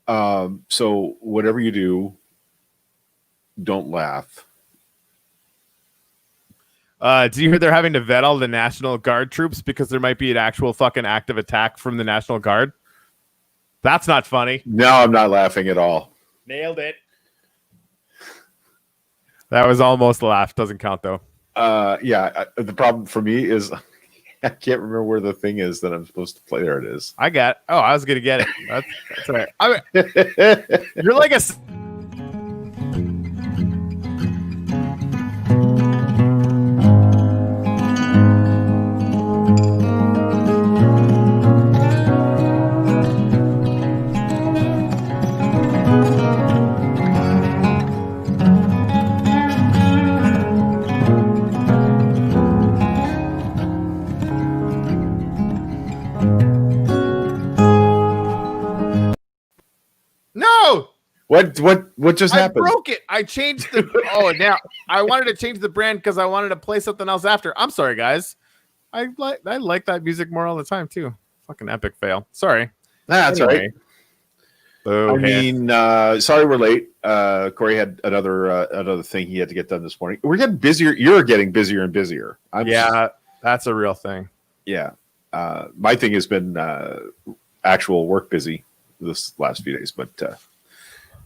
So whatever you do, don't laugh. Do you hear they're having to vet all the National Guard troops because there might be an actual fucking active attack from the National Guard? That's not funny. No, I'm not laughing at all. Nailed it. That was almost a laugh. Doesn't count though. The problem for me is I can't remember where the thing is that I'm supposed to play. There it is. I got. Oh, I was gonna get it. That's all right. You're like a. No. What just happened? I broke it. I changed the. Oh, now I wanted to change the brand because I wanted to play something else after. I'm sorry, guys. I like that music more all the time too. Fucking epic fail. Sorry. That's anyway. All right. I mean, sorry we're late. Corey had another thing he had to get done this morning. We're getting busier. You're getting busier and busier. That's a real thing. Yeah. My thing has been actual work busy this last few days, but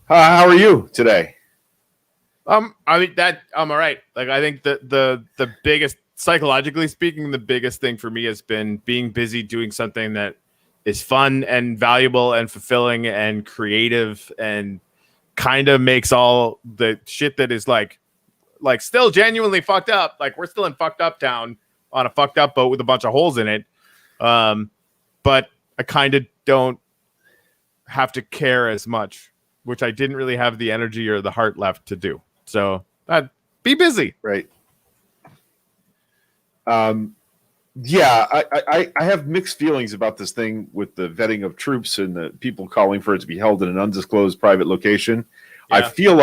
how are you today? I mean I'm all right. Like I think the biggest, psychologically speaking, the biggest thing for me has been being busy doing something that is fun and valuable and fulfilling and creative and kind of makes all the shit that is like still genuinely fucked up. Like we're still in fucked up town on a fucked up boat with a bunch of holes in it. But I kind of don't have to care as much, which I didn't really have the energy or the heart left to do. So be busy. Right. Yeah, I have mixed feelings about this thing with the vetting of troops and the people calling for it to be held in an undisclosed private location. Yeah. I feel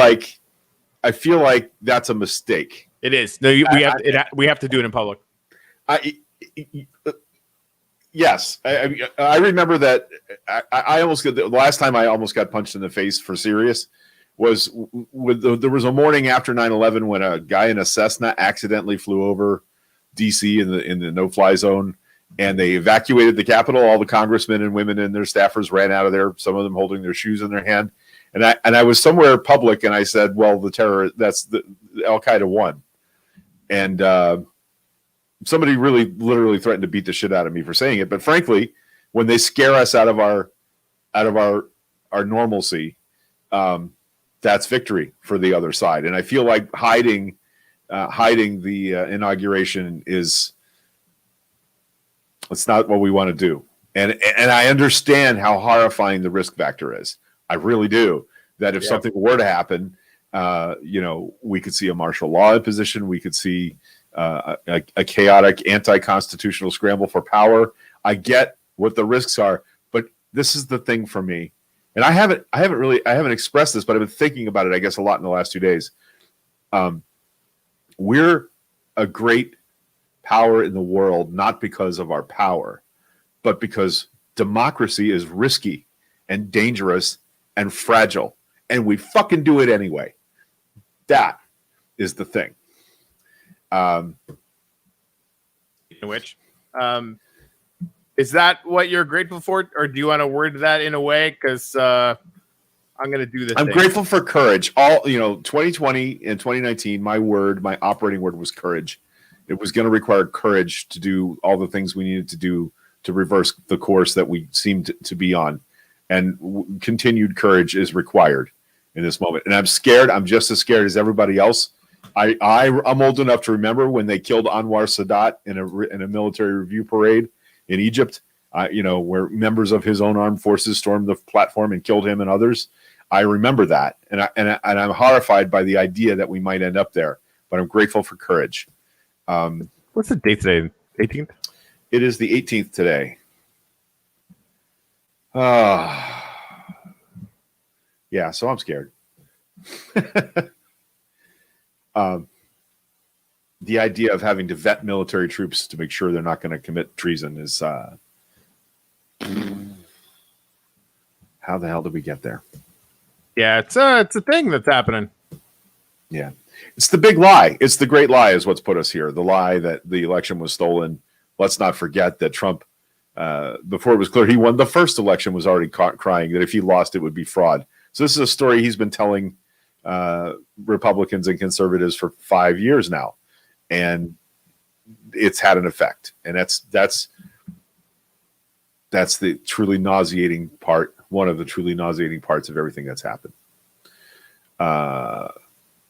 like that's a mistake. It is. No, we have to do it in public. Yes, I remember that. I almost got the last time I almost got punched in the face for serious was there was a morning after 9/11 when a guy in a Cessna accidentally flew over DC in the no-fly zone, and they evacuated the Capitol. All the congressmen and women and their staffers ran out of there. Some of them holding their shoes in their hand, and I was somewhere public, and I said, "Well, the terror that's the Al Qaeda won," and somebody really literally threatened to beat the shit out of me for saying it. But frankly, when they scare us out of our normalcy, that's victory for the other side. And I feel like hiding the inauguration it's not what we want to do. And I understand how horrifying the risk factor is. I really do. That if something were to happen, we could see a martial law imposition. We could see a chaotic anti-constitutional scramble for power. I get what the risks are, but this is the thing for me. And I haven't expressed this, but I've been thinking about it, I guess, a lot in the last 2 days. We're a great power in the world, not because of our power, but because democracy is risky and dangerous and fragile, and we fucking do it anyway. That is the thing. Which is that what you're grateful for, or do you want to word that in a way? Because I'm going to do this. I'm grateful for courage. 2020 and 2019, my operating word was courage. It was going to require courage to do all the things we needed to do to reverse the course that we seemed to be on. And continued courage is required in this moment. And I'm scared. I'm just as scared as everybody else. I'm old enough to remember when they killed Anwar Sadat in a military review parade in Egypt, where members of his own armed forces stormed the platform and killed him and others. I remember that, and I'm horrified by the idea that we might end up there. But I'm grateful for courage. What's the date today? 18th? It is the 18th today. Yeah, so I'm scared. The idea of having to vet military troops to make sure they're not going to commit treason is How the hell did we get there? Yeah, it's a thing that's happening. Yeah. It's the big lie. It's the great lie is what's put us here. The lie that the election was stolen. Let's not forget that Trump, before it was clear he won the first election, was already crying that if he lost, it would be fraud. So this is a story he's been telling Republicans and conservatives for 5 years now. And it's had an effect. And that's the truly nauseating part, one of the truly nauseating parts of everything that's happened.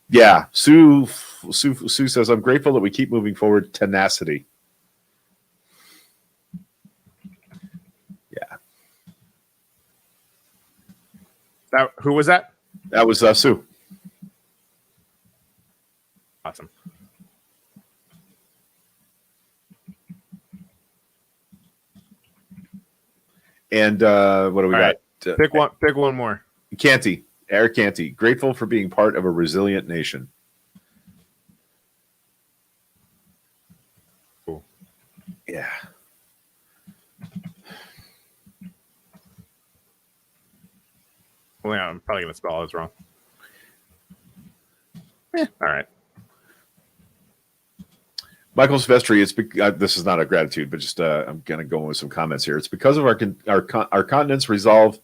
Yeah, Sue says, I'm grateful that we keep moving forward. Tenacity. Yeah. Who was that? That was Sue. Awesome. And what do we All got? right. Pick one more. Canty. Eric Canty, grateful for being part of a resilient nation. Cool. Yeah. Well, yeah, I'm probably going to spell all this wrong. All right. Michael Silvestri, this is not a gratitude, but just I'm going to go with some comments here. It's because of our continent's resolve.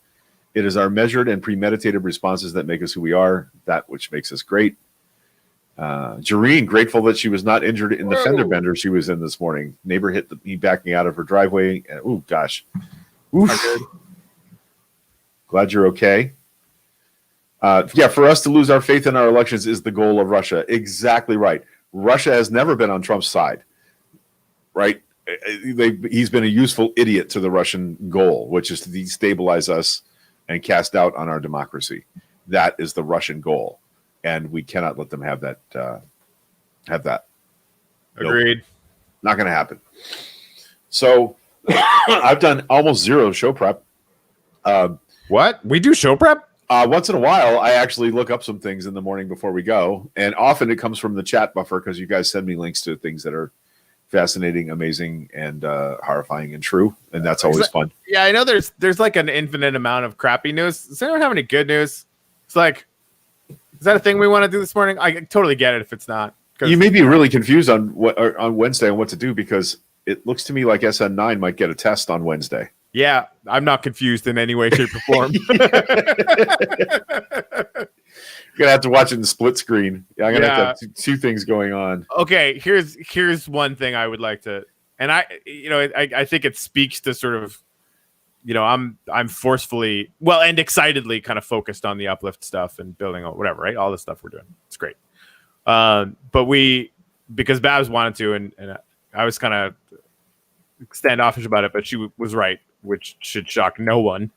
It is our measured and premeditated responses that make us who we are, that which makes us great. Jareen, grateful that she was not injured in the fender bender she was in this morning. Neighbor hit me backing out of her driveway. Oh, gosh. Oof. Glad you're okay. Yeah, for us to lose our faith in our elections is the goal of Russia. Exactly right. Russia has never been on Trump's side, right? He's been a useful idiot to the Russian goal, which is to destabilize us and cast doubt on our democracy. That is the Russian goal, and we cannot let them have that. Agreed. Nope. Not going to happen. So I've done almost zero show prep. What? We do show prep? Once in a while, I actually look up some things in the morning before we go, and often it comes from the chat buffer because you guys send me links to things that are fascinating, amazing, and horrifying and true, and that's always fun. Yeah, I know there's like an infinite amount of crappy news. Does anyone have any good news? It's like, is that a thing we want to do this morning? I totally get it if it's not. You may be really confused on Wednesday on what to do because it looks to me like SN9 might get a test on Wednesday. Yeah, I'm not confused in any way, shape, or form. You're gonna have to watch it in the split screen. Yeah, I'm gonna have to have two things going on. Okay, here's one thing I would like to, and I think it speaks to sort of, I'm forcefully and excitedly kind of focused on the uplift stuff and building on whatever, right? All the stuff we're doing, it's great. But because Babs wanted to, and I was kind of standoffish about it, but she was right, which should shock no one.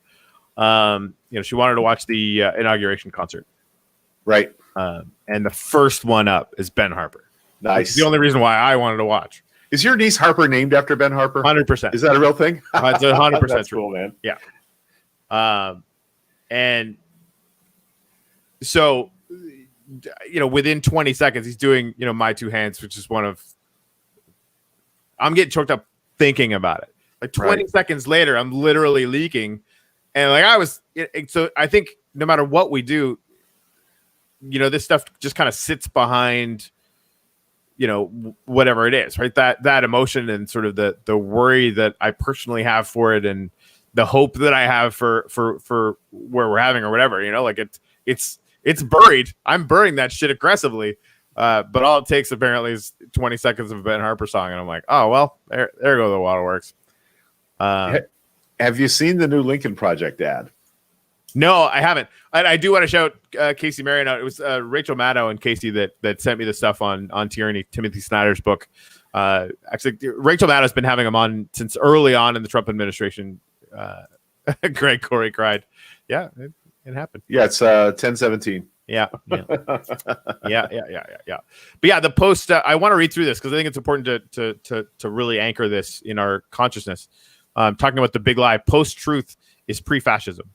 She wanted to watch the inauguration concert. Right. And the first one up is Ben Harper. Nice. That's the only reason why I wanted to watch. Is your niece Harper named after Ben Harper? 100%. Is that a real thing? It's 100% That's true. Cool, man. Yeah. And so, within 20 seconds, he's doing, My Two Hands, which is I'm getting choked up thinking about it. Like 20 seconds later, I'm literally leaking. And so I think no matter what we do, this stuff just kind of sits behind, whatever it is, right? That emotion and sort of the worry that I personally have for it and the hope that I have for where we're having or whatever, it's buried. I'm burying that shit aggressively. But all it takes apparently is 20 seconds of a Ben Harper song. And I'm like, oh, well, there go the waterworks. Have you seen the new Lincoln Project ad? No, I haven't. I do want to shout Casey Marion out. It was Rachel Maddow and Casey that sent me the stuff on Tyranny, Timothy Snyder's book. Actually, Rachel Maddow's been having him on since early on in the Trump administration. Greg Corey cried. Yeah, it happened. Yeah, it's 10/17. Yeah. But yeah, the post. I want to read through this because I think it's important to really anchor this in our consciousness. Talking about the big lie: post-truth is pre-fascism.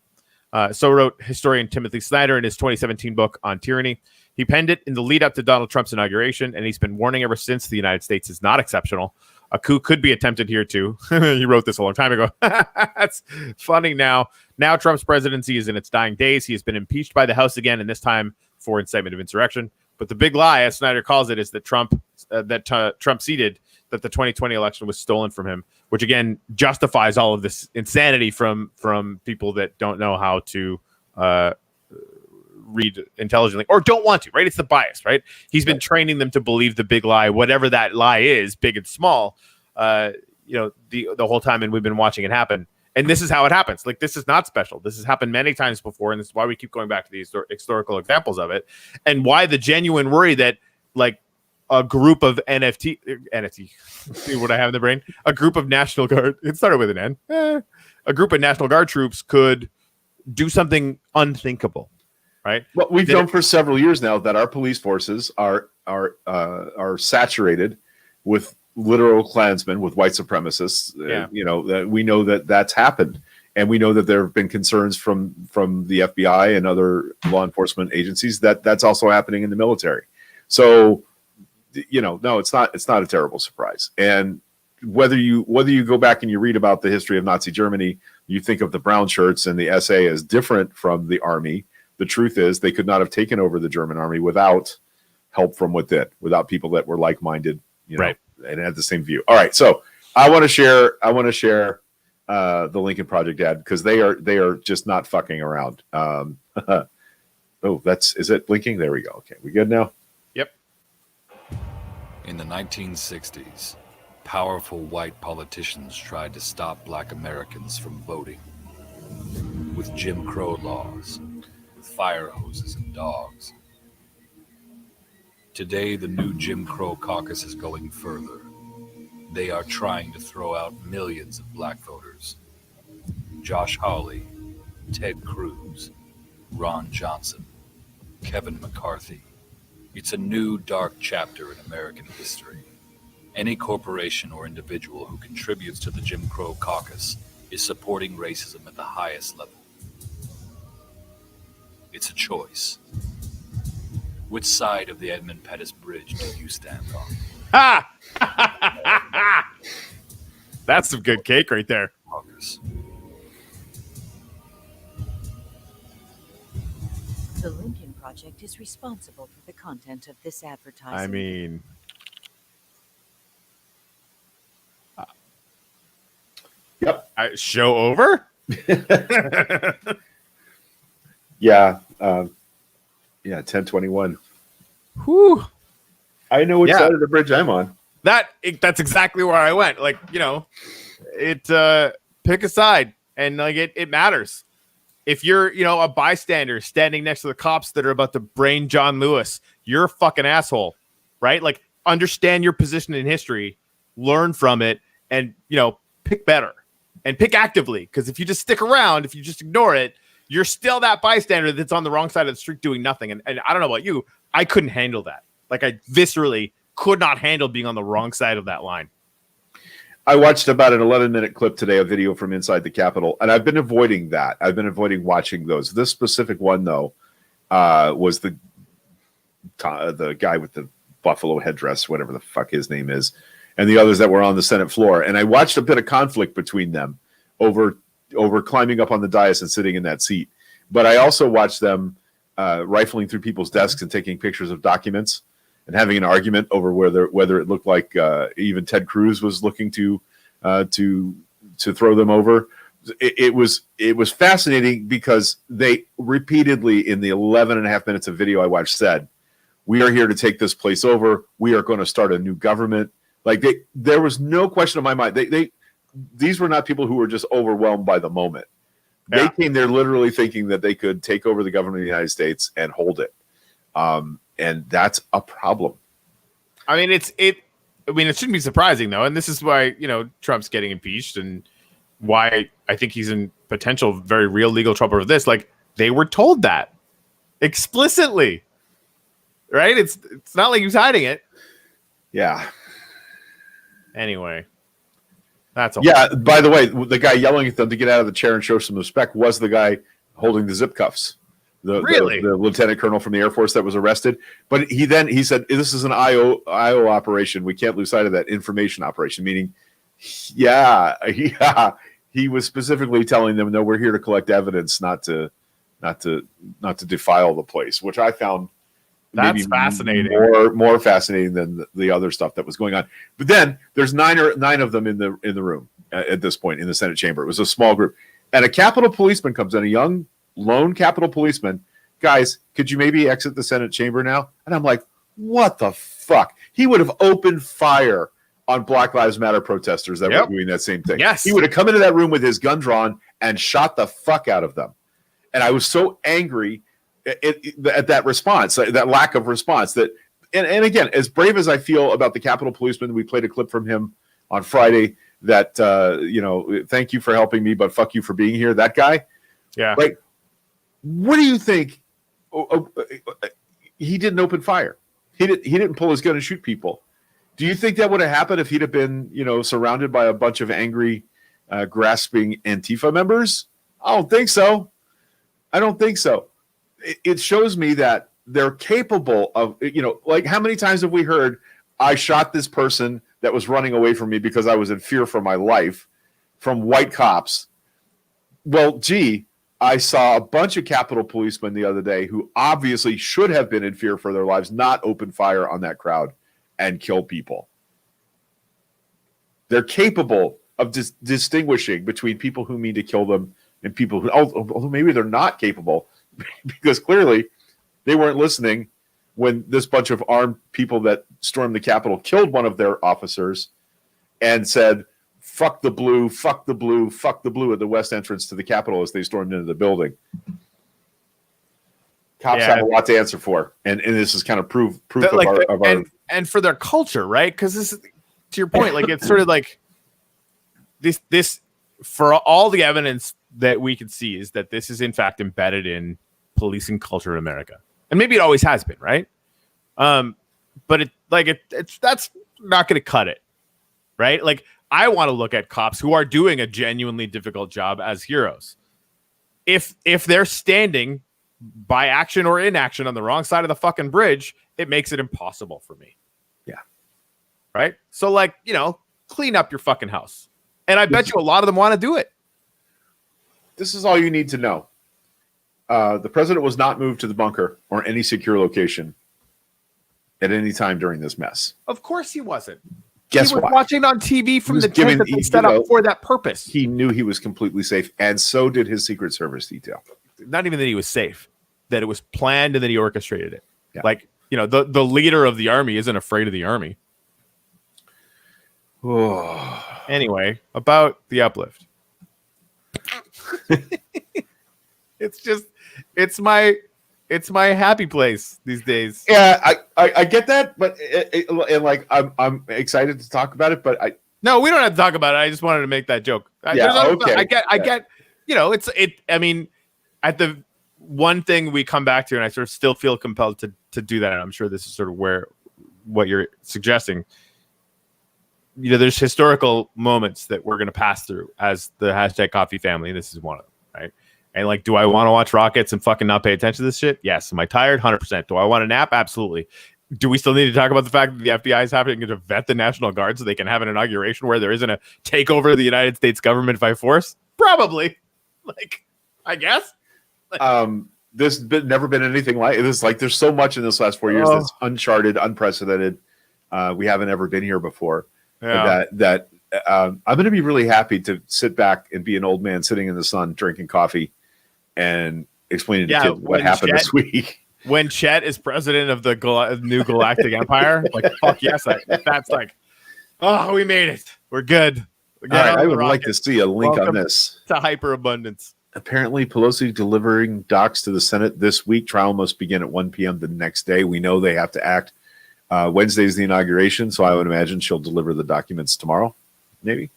So wrote historian Timothy Snyder in his 2017 book on tyranny. He penned it in the lead up to Donald Trump's inauguration, and he's been warning ever since the United States is not exceptional. A coup could be attempted here too. He wrote this a long time ago. That's funny now. Now Trump's presidency is in its dying days. He has been impeached by the House again, and this time for incitement of insurrection. But the big lie, as Snyder calls it, is that Trump ceded that the 2020 election was stolen from him, which again justifies all of this insanity from people that don't know how to read intelligently or don't want to, right? It's the bias, right? He's been training them to believe the big lie, whatever that lie is, big and small, the whole time, and we've been watching it happen. And this is how it happens. Like, this is not special. This has happened many times before, and this is why we keep going back to these historical examples of it, and why the genuine worry that, like, a group of NFT, see what I have in the brain? A group of National Guard, it started with an N, a group of National Guard troops could do something unthinkable, right? Well, we've known for several years now that our police forces are saturated with literal Klansmen, with white supremacists. That we know that that's happened, and we know that there have been concerns from the FBI and other law enforcement agencies that that's also happening in the military. So, no, it's not a terrible surprise. And whether you go back and you read about the history of Nazi Germany, you think of the brown shirts and the SA as different from the army. The truth is they could not have taken over the German army without help from within, without people that were like-minded, right, and had the same view. All right, so I want to share the Lincoln Project ad, because they are just not fucking around. Is it blinking? There we go. Okay, we good now? Yep. In the 1960s, powerful white politicians tried to stop black Americans from voting. With Jim Crow laws, with fire hoses and dogs. Today, the new Jim Crow caucus is going further. They are trying to throw out millions of black voters. Josh Hawley, Ted Cruz, Ron Johnson, Kevin McCarthy. It's a new dark chapter in American history. Any corporation or individual who contributes to the Jim Crow caucus is supporting racism at the highest level. It's a choice. Which side of the Edmund Pettus Bridge do you stand on? Ha! That's some good cake right there. Caucus. The Lincoln Project is responsible for the content of this advertising. I mean, yep. Show over? Yeah. 1021. Whew. I know which side of the bridge I'm on. That's exactly where I went. Like, pick a side, and like it matters. If you're, a bystander standing next to the cops that are about to brain John Lewis, you're a fucking asshole, right? Like, understand your position in history, learn from it, and, pick better and pick actively. Because if you just stick around, if you just ignore it, you're still that bystander that's on the wrong side of the street doing nothing. And I don't know about you, I couldn't handle that. Like, I viscerally could not handle being on the wrong side of that line. I watched about an 11-minute clip today, a video from inside the Capitol, and I've been avoiding that. I've been avoiding watching those. This specific one, though, was the guy with the buffalo headdress, whatever the fuck his name is, and the others that were on the Senate floor. And I watched a bit of conflict between them over climbing up on the dais and sitting in that seat. But I also watched them rifling through people's desks and taking pictures of documents and having an argument over whether it looked like even Ted Cruz was looking to throw them over. It was fascinating because they repeatedly, in the 11 and a half minutes of video I watched, said, "We are here to take this place over. We are going to start a new government." Like, there was no question in my mind. These were not people who were just overwhelmed by the moment. They came there literally thinking that they could take over the government of the United States and hold it. And that's a problem. I mean, it shouldn't be surprising, though. And this is why, Trump's getting impeached, and why I think he's in potential very real legal trouble with this. Like, they were told that explicitly, right? It's not like he was hiding it. Yeah. Anyway, that's all. Yeah. By the way, the guy yelling at them to get out of the chair and show some respect was the guy holding the zip cuffs. The lieutenant colonel from the Air Force that was arrested. But he said, "This is an IO operation. We can't lose sight of that. Information operation," meaning, he was specifically telling them, "No, we're here to collect evidence, not to defile the place," which I found That's fascinating. more fascinating than the other stuff that was going on. But then there's nine of them in the room at this point in the Senate chamber. It was a small group, and a Capitol policeman comes in, a young lone Capitol policeman. Guys, could you maybe exit the Senate chamber now? And I'm like, what the fuck? He would have opened fire on Black Lives Matter protesters that were doing that same thing. Yes. He would have come into that room with his gun drawn and shot the fuck out of them. And I was so angry at that response, that lack of response. And again, as brave as I feel about the Capitol policeman, we played a clip from him on Friday that, thank you for helping me, but fuck you for being here. That guy. Yeah. Like, what do you think? He didn't open fire. He didn't pull his gun and shoot people. Do you think that would have happened if he'd have been, surrounded by a bunch of angry, grasping Antifa members? I don't think so. It shows me that they're capable of, like, how many times have we heard, I shot this person that was running away from me because I was in fear for my life, from white cops? Well, gee, I saw a bunch of Capitol policemen the other day who obviously should have been in fear for their lives, not open fire on that crowd and kill people. They're capable of distinguishing between people who mean to kill them and people who, although maybe they're not capable, because clearly they weren't listening when this bunch of armed people that stormed the Capitol killed one of their officers and said, fuck the blue, fuck the blue, fuck the blue at the west entrance to the Capitol as they stormed into the building. Cops have a lot to answer for. And this is kind of proof of our and for their culture, right? Because this is, to your point, like, it's sort of like this for all the evidence that we can see is that this is in fact embedded in policing culture in America. And maybe it always has been, right? But it's that's not going to cut it, right? Like, I want to look at cops who are doing a genuinely difficult job as heroes. If they're standing by action or inaction on the wrong side of the fucking bridge, it makes it impossible for me. Yeah. Right? So, like, clean up your fucking house. And I bet you a lot of them want to do it. This is all you need to know. The president was not moved to the bunker or any secure location at any time during this mess. Of course he wasn't. Guess he was what? watching on TV from the tent that they set up for that purpose. He knew he was completely safe, and so did his Secret Service detail. Not even that he was safe, that it was planned and that he orchestrated it. Yeah. Like, the leader of the army isn't afraid of the army. Anyway, about the uplift. It's my happy place these days. Yeah, I get that, but I'm excited to talk about it. But no, we don't have to talk about it. I just wanted to make that joke. Okay. I get. I mean, at the one thing we come back to, and I sort of still feel compelled to do that. And I'm sure this is sort of what you're suggesting. There's historical moments that we're going to pass through as the hashtag coffee family. And this is one of them, right? And like, do I want to watch rockets and fucking not pay attention to this shit? Yes. Am I tired? 100%. Do I want a nap? Absolutely. Do we still need to talk about the fact that the FBI is having to vet the National Guard so they can have an inauguration where there isn't a takeover of the United States government by force? Probably. Like, I guess. This never been anything like this. Like, there's so much in this last 4 years that's uncharted, unprecedented. We haven't ever been here before. Yeah. I'm going to be really happy to sit back and be an old man sitting in the sun drinking coffee and explaining to kids what happened this week. When Chet is president of the new Galactic Empire, like, fuck yes, that's like, oh, we made it. We're good. All right, I would like to see a link on this. To hyperabundance. Apparently, Pelosi delivering docs to the Senate this week. Trial must begin at 1 p.m. the next day. We know they have to act. Wednesday's the inauguration, so I would imagine she'll deliver the documents tomorrow, maybe.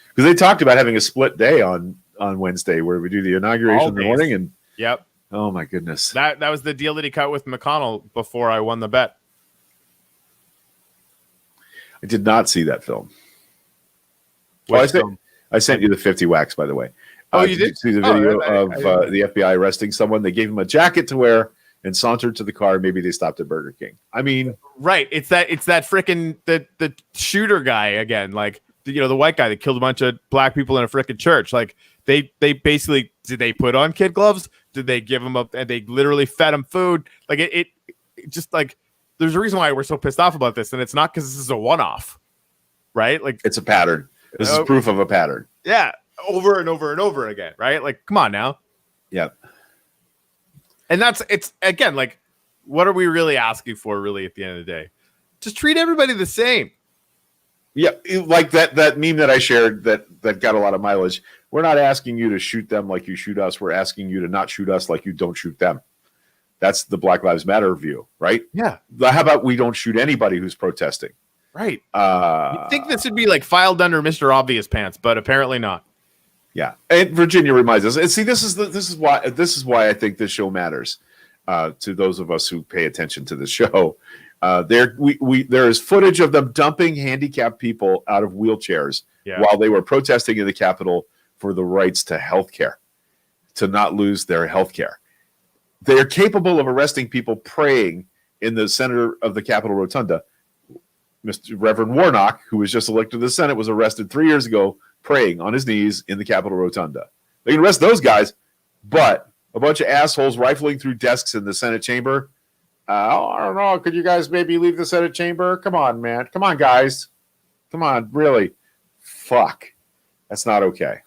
Because they talked about having a split day on Wednesday where we do the inauguration in the morning. And yep. Oh, my goodness. That was the deal that he cut with McConnell before I won the bet. I did not see that film. I sent you the 50 wax, by the way. Oh, you did see the video of the FBI arresting someone. They gave him a jacket to wear and sauntered to the car. Maybe they stopped at Burger King. I mean, right. It's that freaking the shooter guy again. Like, the white guy that killed a bunch of black people in a freaking church. Like they basically, did they put on kid gloves? Did they give them up and they literally fed them food? Like it just like, there's a reason why we're so pissed off about this. And it's not because this is a one-off, right? Like It's a pattern. This is proof of a pattern. yeah, over and over and over again, right? Like, come on now. Yep. And it's again, like, what are we really asking for really at the end of the day? Just treat everybody the same. Yeah, like that meme that I shared that got a lot of mileage. We're not asking you to shoot them like you shoot us. We're asking you to not shoot us like you don't shoot them. That's the Black Lives Matter view, right? Yeah. How about we don't shoot anybody who's protesting? Right. You'd think this would be like filed under Mr. Obvious Pants, but apparently not. Yeah, and Virginia reminds us. And see, this is why I think this show matters to those of us who pay attention to the show. There is footage of them dumping handicapped people out of wheelchairs while they were protesting in the Capitol for the rights to health care, to not lose their health care. They are capable of arresting people praying in the center of the Capitol Rotunda. Mr. Reverend Warnock, who was just elected to the Senate, was arrested 3 years ago praying on his knees in the Capitol Rotunda. They can arrest those guys, but a bunch of assholes rifling through desks in the Senate chamber. I don't know. Could you guys maybe leave the Senate chamber? Come on, man. Come on, guys. Come on, really. Fuck. That's not okay.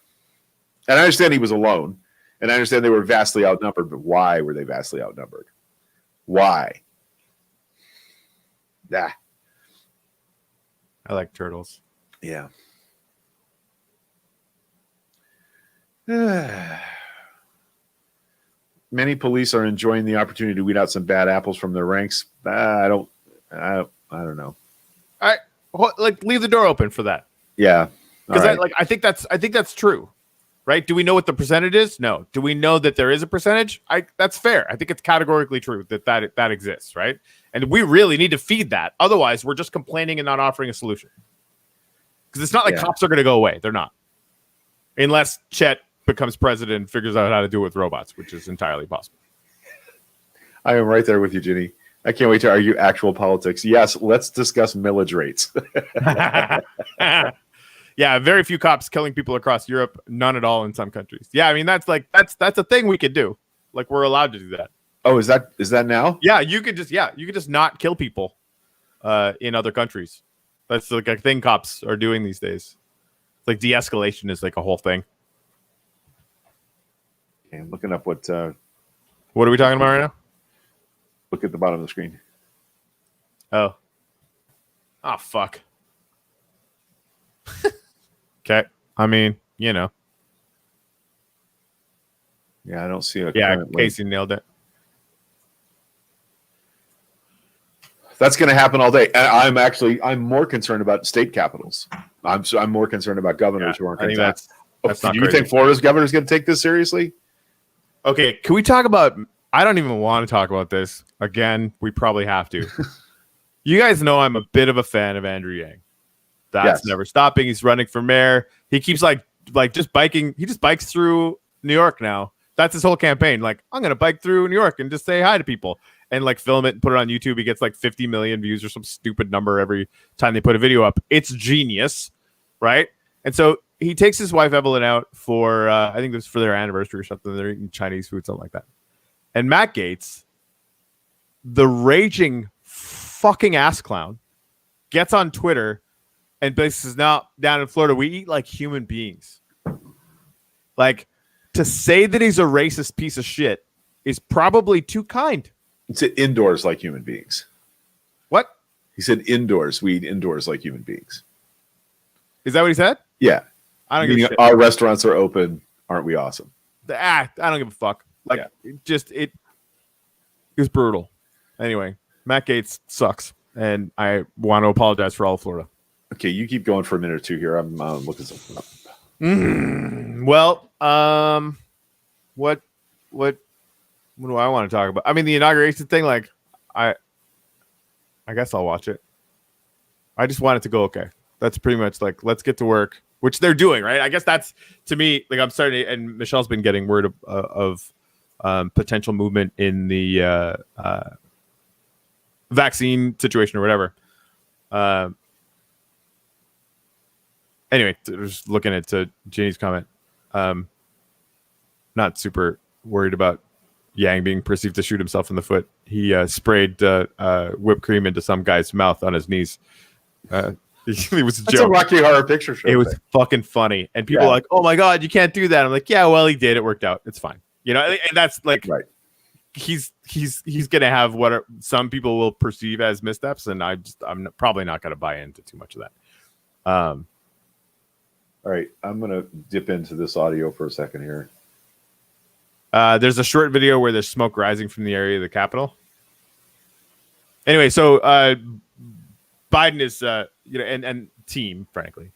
And I understand he was alone, and I understand they were vastly outnumbered, but why were they vastly outnumbered? Why? Nah. I like turtles. Yeah. Many police are enjoying the opportunity to weed out some bad apples from their ranks. I don't know. Leave the door open for that. Yeah, because I think that's true, right? Do we know what the percentage is? No. Do we know that there is a percentage? That's fair. I think it's categorically true that exists, right? And we really need to feed that. Otherwise, we're just complaining and not offering a solution. Because it's not like cops are going to go away. They're not, unless Chet becomes president and figures out how to do it with robots, which is entirely possible. I am right there with you, Ginny. I can't wait to argue actual politics. Yes, let's discuss millage rates. Yeah, very few cops killing people across Europe, none at all in some countries. Yeah, I mean that's a thing we could do. Like we're allowed to do that. Oh, is that now? Yeah, you could just not kill people in other countries. That's like a thing cops are doing these days. Like de-escalation is like a whole thing. Okay, I'm looking up what are we talking about right now? Look at the bottom of the screen. Oh, fuck. Okay. I mean, Yeah, I don't see a Casey nailed it. That's going to happen all day. And I'm more concerned about state capitals. I'm more concerned about governors who aren't going to. That's not do you crazy. think Florida's governor is going to take this seriously? Okay, can we talk about? I don't even want to talk about this again. We probably have to. You guys know I'm a bit of a fan of Andrew Yang. That's never stopping. He's running for mayor. He keeps like just biking. He just bikes through New York now. That's his whole campaign. Like, I'm gonna bike through New York and just say hi to people and like film it and put it on YouTube. He gets like 50 million views or some stupid number every time they put a video up. It's genius, right? And so he takes his wife Evelyn out for I think it was for their anniversary or something. They're eating Chinese food, something like that. And Matt Gaetz, the raging fucking ass clown, gets on Twitter and basically says, "Now down in Florida, we eat like human beings." Like, to say that he's a racist piece of shit is probably too kind. He said indoors like human beings. What? He said indoors. We eat indoors like human beings. Is that what he said? Yeah. I don't give a shit. Our restaurants are open. Aren't we awesome? I don't give a fuck. Like, it was brutal. Anyway, Matt Gaetz sucks, and I want to apologize for all of Florida. Okay, you keep going for a minute or two here. I'm looking something up. Well, what do I want to talk about? I mean, the inauguration thing. Like, I guess I'll watch it. I just want it to go okay. That's pretty much like, let's get to work, which they're doing, right? I guess that's, to me, like, I'm starting to, and Michelle's been getting word of potential movement in the vaccine situation or whatever. Anyway, just looking at Janie's comment. Not super worried about Yang being perceived to shoot himself in the foot. He sprayed whipped cream into some guy's mouth on his knees. It was a That's a joke. Rocky Horror Picture Show. It was thing. fucking funny, and people are like, "Oh my god, you can't do that." I'm like, "Yeah, well, he did. It worked out. It's fine." You know, and that's like, right. He's gonna have what some people will perceive as missteps, and I'm probably not gonna buy into too much of that. All right, I'm gonna dip into this audio for a second here. There's a short video where there's smoke rising from the area of the Capitol. Anyway, so Biden is, and team, frankly,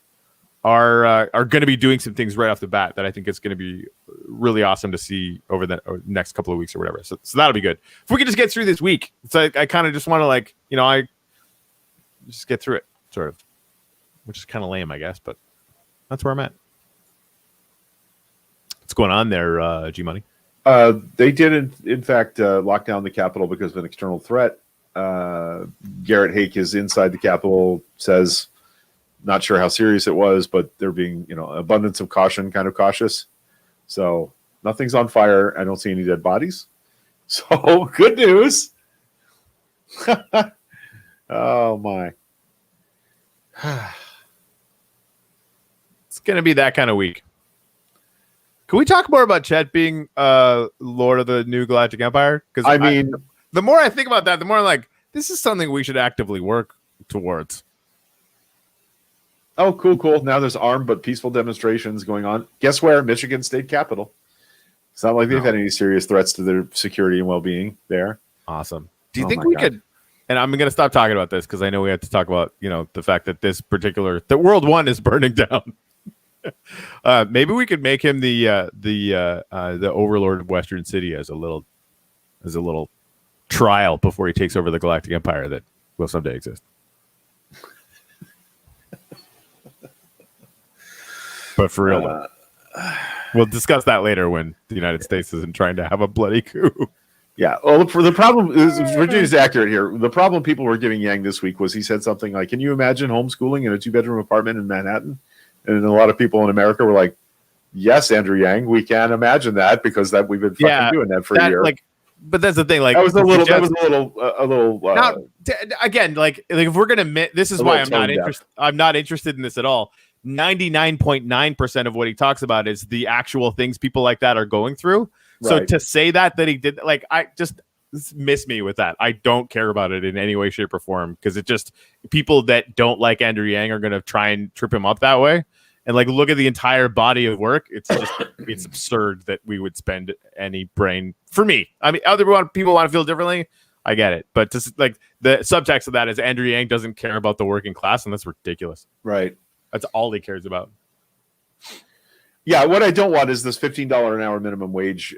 are going to be doing some things right off the bat that I think is going to be really awesome to see over the next couple of weeks or whatever. So that'll be good. If we can just get through this week, so I kind of just want to I just get through it, sort of, which is kind of lame, I guess, but that's where I'm at. What's going on there, G Money? They did, in fact, lock down the Capitol because of an external threat. Garrett Hake is inside the Capitol, says, not sure how serious it was, but they're being, abundance of caution, kind of cautious. So nothing's on fire. I don't see any dead bodies. So good news. Oh, my. It's going to be that kind of week. Can we talk more about Chet being Lord of the New Galactic Empire? Because the more I think about that, the more I'm like, this is something we should actively work towards. Oh, cool. Now there's armed but peaceful demonstrations going on. Guess where? Michigan State Capitol. It's not like they've had any serious threats to their security and well-being there. Awesome. Do you think we could? And I'm going to stop talking about this because I know we have to talk about the fact that the World One is burning down. Maybe we could make him the overlord of Western City as a little trial before he takes over the Galactic Empire that will someday exist. But for real, we'll discuss that later when the United States isn't trying to have a bloody coup. Yeah. Well, for the problem is Virginia's accurate here. The problem people were giving Yang this week was he said something like, "Can you imagine homeschooling in a 2-bedroom apartment in Manhattan?" And a lot of people in America were like, "Yes, Andrew Yang, we can imagine that because we've been fucking doing that for a year." But that's the thing. Like that was a little. Again, like if we're gonna, this is why I'm not interested. I'm not interested in this at all. 99.9% of what he talks about is the actual things people like that are going through. Right. So to say that he did, I just miss me with that. I don't care about it in any way, shape, or form because it just people that don't like Andrew Yang are going to try and trip him up that way. And look at the entire body of work. It's just it's absurd that we would spend any brain. For me, I mean, other people want to feel differently. I get it, but just the subtext of that is Andrew Yang doesn't care about the working class, and that's ridiculous. Right. That's all he cares about. Yeah, what I don't want is this $15 an hour minimum wage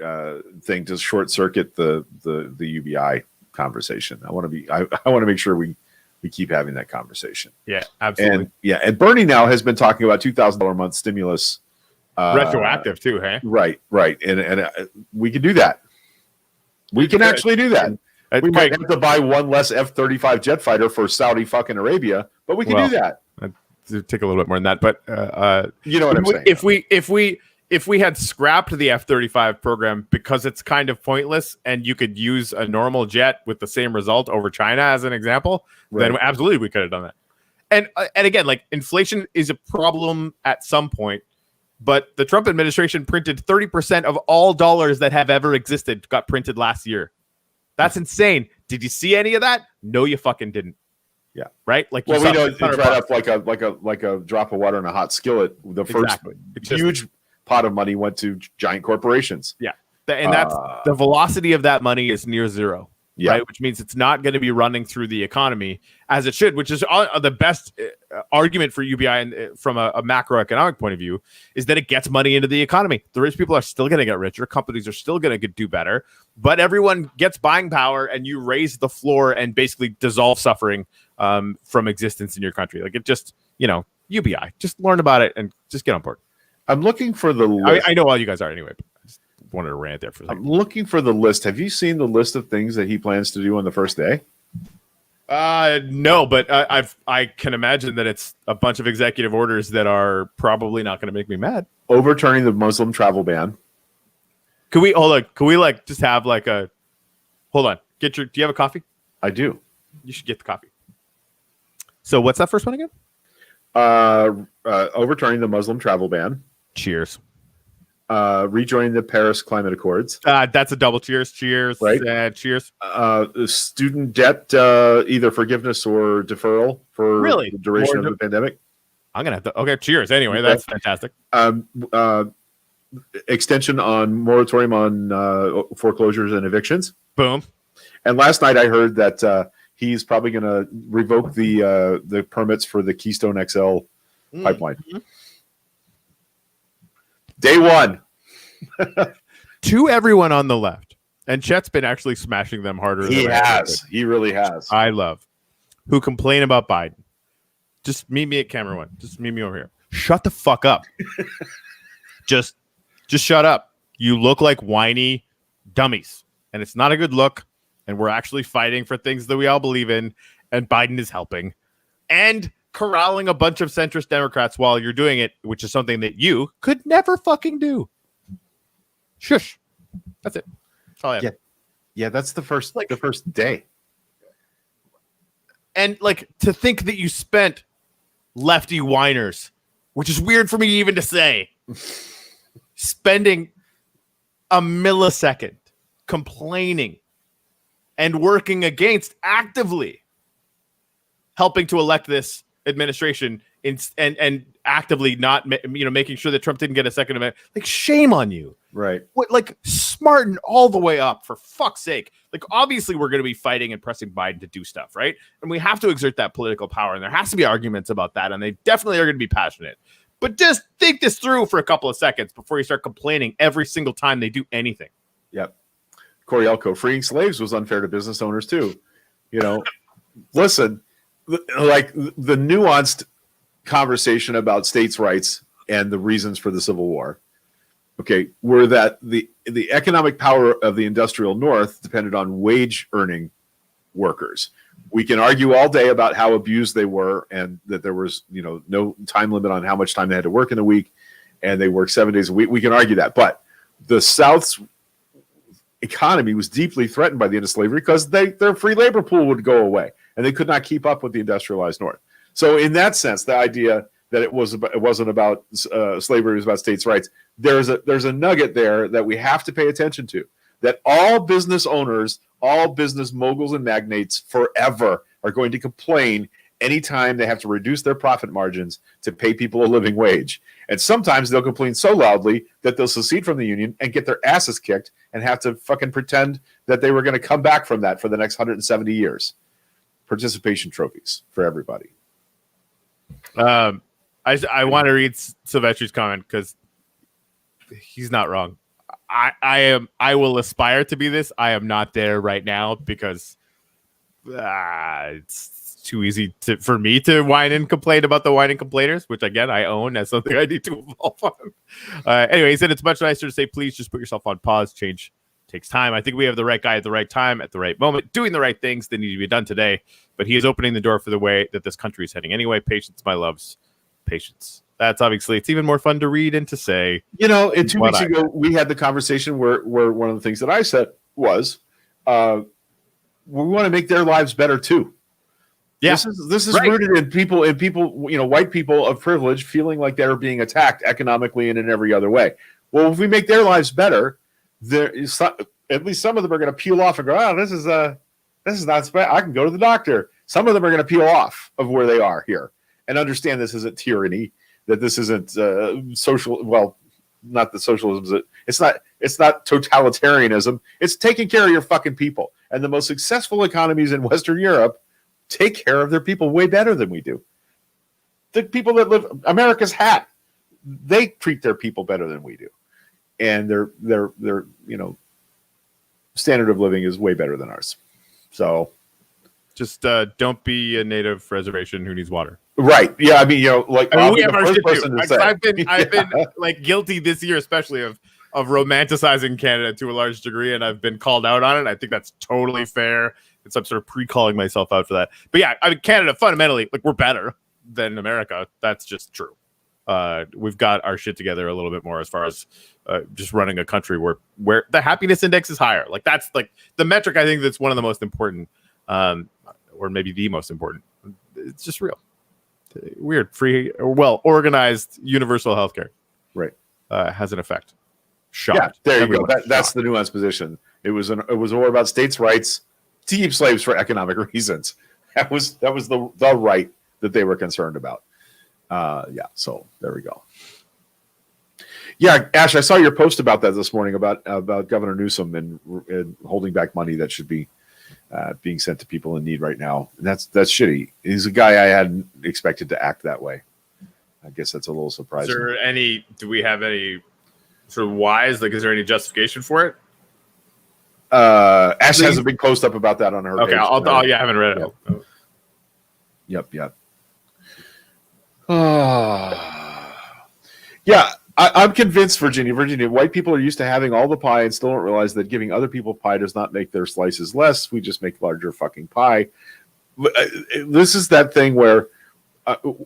thing to short circuit the UBI conversation. I want to make sure we keep having that conversation. Yeah, absolutely. And Bernie now has been talking about $2,000 a month stimulus, retroactive too, hey? Right, and we can do that. We can actually do that. We might have to buy one less F-35 jet fighter for Saudi fucking Arabia, but we can do that. Take a little bit more than that, but you know what I'm saying. If we had scrapped the F-35 program because it's kind of pointless, and you could use a normal jet with the same result over China as an example, then absolutely we could have done that. And again, inflation is a problem at some point, but the Trump administration printed 30% of all dollars that have ever existed got printed last year. That's insane. Did you see any of that? No, you fucking didn't. Yeah. Right. We know it's right up like a drop of water in a hot skillet. The first huge pot of money went to giant corporations. Yeah. And that's the velocity of that money is near zero. Yeah. Right. Which means it's not going to be running through the economy as it should, which is the best argument for UBI and from a macroeconomic point of view is that it gets money into the economy. The rich people are still going to get richer. Companies are still going to do better, but everyone gets buying power and you raise the floor and basically dissolve suffering from existence in your country. It just, UBI, just learn about it and just get on board. I'm looking for the list. I know all you guys are anyway, but I just wanted to rant there for a second. I'm looking for the list. Have you seen the list of things that he plans to do on the first day? No, but I can imagine that it's a bunch of executive orders that are probably not going to make me mad. Overturning the Muslim travel ban. Could we hold on? Could we like just have like a hold on? Do you have a coffee? I do. You should get the coffee. So what's that first one again? Overturning the Muslim travel ban. Cheers. Rejoining the Paris Climate Accords. That's a double cheers. Cheers. Right. Cheers. Student debt, either forgiveness or deferral for Really? the duration of the pandemic. I'm gonna have to. Okay. Cheers. Anyway, that's fantastic. Extension on moratorium on foreclosures and evictions. Boom. And last night I heard that he's probably going to revoke the permits for the Keystone XL pipeline. Mm-hmm. Day one. To everyone on the left, and Chet's been actually smashing them harder. He than has. He really has. I love who complain about Biden. Just meet me at camera one. Just meet me over here. Shut the fuck up. Just shut up. You look like whiny dummies, and it's not a good look. And we're actually fighting for things that we all believe in, and Biden is helping and corralling a bunch of centrist Democrats while you're doing it, which is something that you could never fucking do. Shush. That's it. That's all I have. Yeah, that's the first day. And like to think that you spent lefty whiners, which is weird for me even to say, spending a millisecond complaining and working against actively helping to elect this administration and actively not making sure that Trump didn't get a second amendment. Like, shame on you. Right. What, like, smarten all the way up, for fuck's sake. Like, obviously we're going to be fighting and pressing Biden to do stuff, right? And we have to exert that political power, and there has to be arguments about that, and they definitely are going to be passionate. But just think this through for a couple of seconds before you start complaining every single time they do anything. Yep. Corielco, freeing slaves was unfair to business owners too. Listen, like the nuanced conversation about states' rights and the reasons for the Civil War, okay, were that the economic power of the industrial North depended on wage earning workers. We can argue all day about how abused they were and that there was, no time limit on how much time they had to work in a week, and they worked 7 days a week. We can argue that, but the South's economy was deeply threatened by the end of slavery because their free labor pool would go away and they could not keep up with the industrialized North. So in that sense, the idea that it wasn't about slavery, it was about states' rights, there's a nugget there that we have to pay attention to, that all business owners, all business moguls and magnates forever are going to complain anytime they have to reduce their profit margins to pay people a living wage. And sometimes they'll complain so loudly that they'll secede from the union and get their asses kicked and have to fucking pretend that they were going to come back from that for the next 170 years. Participation trophies for everybody. I want to read Silvestri's comment because he's not wrong. I will aspire to be this. I am not there right now because it's too easy for me to whine and complain about the whine and complainers, which again I own as something I need to evolve on. Anyway, he said it's much nicer to say, please just put yourself on pause. Change takes time. I think we have the right guy at the right time, at the right moment, doing the right things that need to be done today. But he is opening the door for the way that this country is heading. Anyway, patience, my loves, patience. That's obviously, it's even more fun to read and to say. 2 weeks ago, we had the conversation where one of the things that I said was, we want to make their lives better too. Yeah, this is right. Rooted in people, white people of privilege feeling like they're being attacked economically and in every other way. Well, if we make their lives better, there is at least some of them are going to peel off and go, "Oh, this is not bad. I can go to the doctor." Some of them are going to peel off of where they are here and understand this isn't tyranny, that this isn't social. Well, not the socialism. It's not totalitarianism. It's taking care of your fucking people. And the most successful economies in Western Europe take care of their people way better than we do. The people that live America's hat, they treat their people better than we do, and their standard of living is way better than ours. So, just don't be a native reservation who needs water. Right? Yeah. I mean, we have our shit too. I've been like guilty this year, especially of romanticizing Canada to a large degree, and I've been called out on it. I think that's totally fair. I'm sort of pre-calling myself out for that. But yeah, I mean, Canada fundamentally, like, we're better than America. That's just true. We've got our shit together a little bit more as far as just running a country where the happiness index is higher. Like, that's like the metric I think that's one of the most important, or maybe the most important. It's just real. Weird, free, well organized, universal healthcare. Right. Has an effect. Shot. Yeah, there you go. Everyone That's shot. the nuanced position. It was a war about states' rights to keep slaves for economic reasons. That was the right that they were concerned about. Yeah, so there we go. Yeah, Ash, I saw your post about that this morning about Governor Newsom and holding back money that should be being sent to people in need right now. And that's shitty. He's a guy I hadn't expected to act that way. I guess that's a little surprising. Do we have any sort of whys? Like, is there any justification for it? Ash has a big post up about that on her Okay, page. I haven't read it. Yep. Yeah, I'm convinced, Virginia, white people are used to having all the pie and still don't realize that giving other people pie does not make their slices less. We just make larger fucking pie. This is that thing where